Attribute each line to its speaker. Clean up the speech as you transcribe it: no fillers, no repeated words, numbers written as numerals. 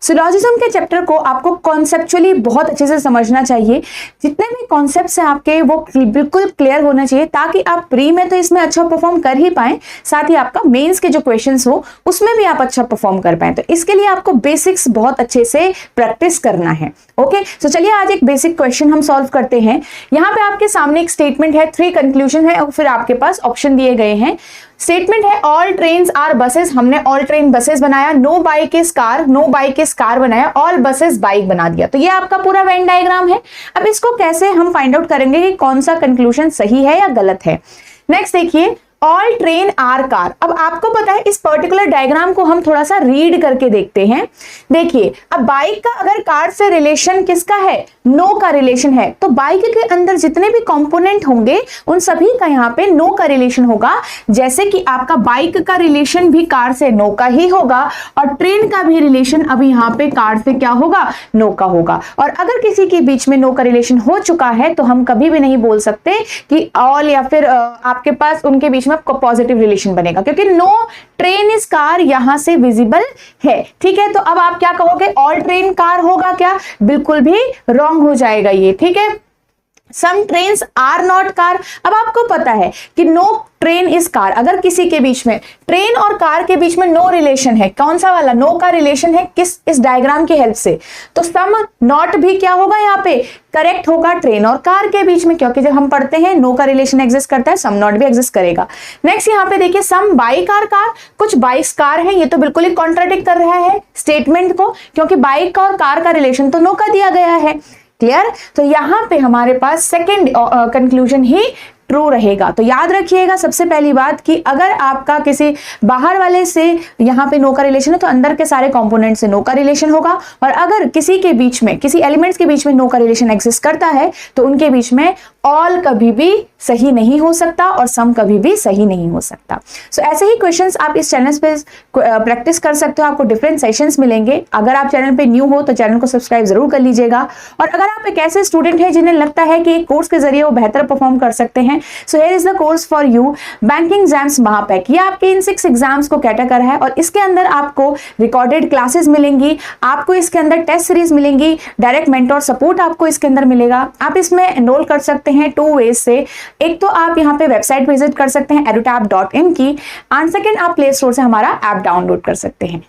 Speaker 1: Syllogism के chapter को आपको कॉन्सेप्चुअली बहुत अच्छे से समझना चाहिए। जितने भी कॉन्सेप्ट्स हैं आपके वो बिल्कुल क्लियर होना चाहिए, ताकि आप प्री में तो इसमें अच्छा परफॉर्म कर ही पाएं, साथ ही आपका मेंस के जो क्वेश्चंस हो उसमें भी आप अच्छा परफॉर्म कर पाएं। तो इसके लिए आपको बेसिक्स बहुत अच्छे से प्रैक्टिस करना है। ओके, तो चलिए आज एक बेसिक क्वेश्चन हम सॉल्व करते हैं। यहाँ पे आपके सामने एक स्टेटमेंट है, 3 कंक्लूजन है और फिर आपके पास ऑप्शन दिए गए हैं। स्टेटमेंट है ऑल ट्रेन्स आर बसेस, हमने ऑल ट्रेन बसेस बनाया। No bike is car, no bike is car बनाया। ऑल बसेस बाइक बना दिया। तो ये आपका पूरा वेन डायग्राम है। अब इसको कैसे हम फाइंड आउट करेंगे कि कौन सा कंक्लूजन सही है या गलत है। नेक्स्ट देखिए, ऑल ट्रेन आर कार। अब आपको पता है इस पर्टिकुलर डायग्राम को हम थोड़ा सा रीड करके देखते हैं। देखिए, अब बाइक का अगर कार से रिलेशन किसका है, नो का रिलेशन है, तो बाइक के अंदर जितने भी कंपोनेंट होंगे उन सभी का यहाँ पे नो का रिलेशन होगा। जैसे कि आपका बाइक का रिलेशन भी कार से नो का ही होगा और ट्रेन का भी रिलेशन अभी यहाँ पे कार से क्या होगा, नो का होगा। और अगर किसी के बीच में नो का रिलेशन हो चुका है तो हम कभी भी नहीं बोल सकते कि ऑल या फिर आपके पास उनके बीच में पॉजिटिव रिलेशन बनेगा, क्योंकि नो ट्रेन इज कार यहां से विजिबल है। ठीक है, तो अब आप क्या कहोगे, ऑल ट्रेन कार होगा क्या, बिल्कुल भी रॉन्ग हो जाएगा ये। ठीक है, सम ट्रेन्स आर नॉट कार। अब आपको पता है कि नो ट्रेन इज कार, अगर किसी के बीच में ट्रेन और कार के बीच में नो रिलेशन है, कौन सा वाला, नो का रिलेशन है, किस, इस डायग्राम की हेल्प से, तो सम नॉट भी क्या होगा यहाँ पे, करेक्ट होगा ट्रेन और कार के बीच में, क्योंकि जब हम पढ़ते हैं नो का रिलेशन एग्जिस्ट करता है, सम नॉट भी एग्जिस्ट करेगा। नेक्स्ट यहाँ पे देखिए, सम बाइक आर कार, कुछ बाइक्स कार है, ये तो बिल्कुल ही कॉन्ट्राडिक्ट कर रहा है स्टेटमेंट को, क्योंकि बाइक और कार का रिलेशन तो नो का दिया गया है। क्लियर, तो यहां पे हमारे पास सेकंड कंक्लूजन ही ट्रू रहेगा। तो याद रखिएगा सबसे पहली बात कि अगर आपका किसी बाहर वाले से यहाँ पे नो का रिलेशन है तो अंदर के सारे कंपोनेंट से नो का रिलेशन होगा, और अगर किसी के बीच में, किसी एलिमेंट्स के बीच में नो का रिलेशन एग्जिस्ट करता है तो उनके बीच में ऑल कभी भी सही नहीं हो सकता और सम कभी भी सही नहीं हो सकता। सो ऐसे ही क्वेश्चंस आप इस चैनल पे प्रैक्टिस कर सकते हो, आपको डिफरेंट सेशंस मिलेंगे। अगर आप चैनल पे न्यू हो तो चैनल को सब्सक्राइब जरूर कर लीजिएगा, और अगर आप एक ऐसे स्टूडेंट हैं जिन्हें लगता है कि एक कोर्स के जरिए वो बेहतर परफॉर्म कर सकते हैं, so here is the course for you, banking exams Mahapack. ये आपके इन 6 एग्जाम्स को कैटर कर है और इसके अंदर आपको रिकॉर्डेड क्लासेस मिलेंगी, आपको इसके अंदर टेस्ट सीरीज मिलेंगी, डायरेक्ट मेंटोर सपोर्ट आपको इसके अंदर मिलेगा। आप इसमें एनरोल कर सकते हैं 2 वेज से। एक तो आप यहाँ पे वेबसाइट विजिट कर सकते हैं edutab.in की, एंड सेकेंड आप प्ले स्टोर से हमारा ऐप डाउनलोड कर सकते हैं।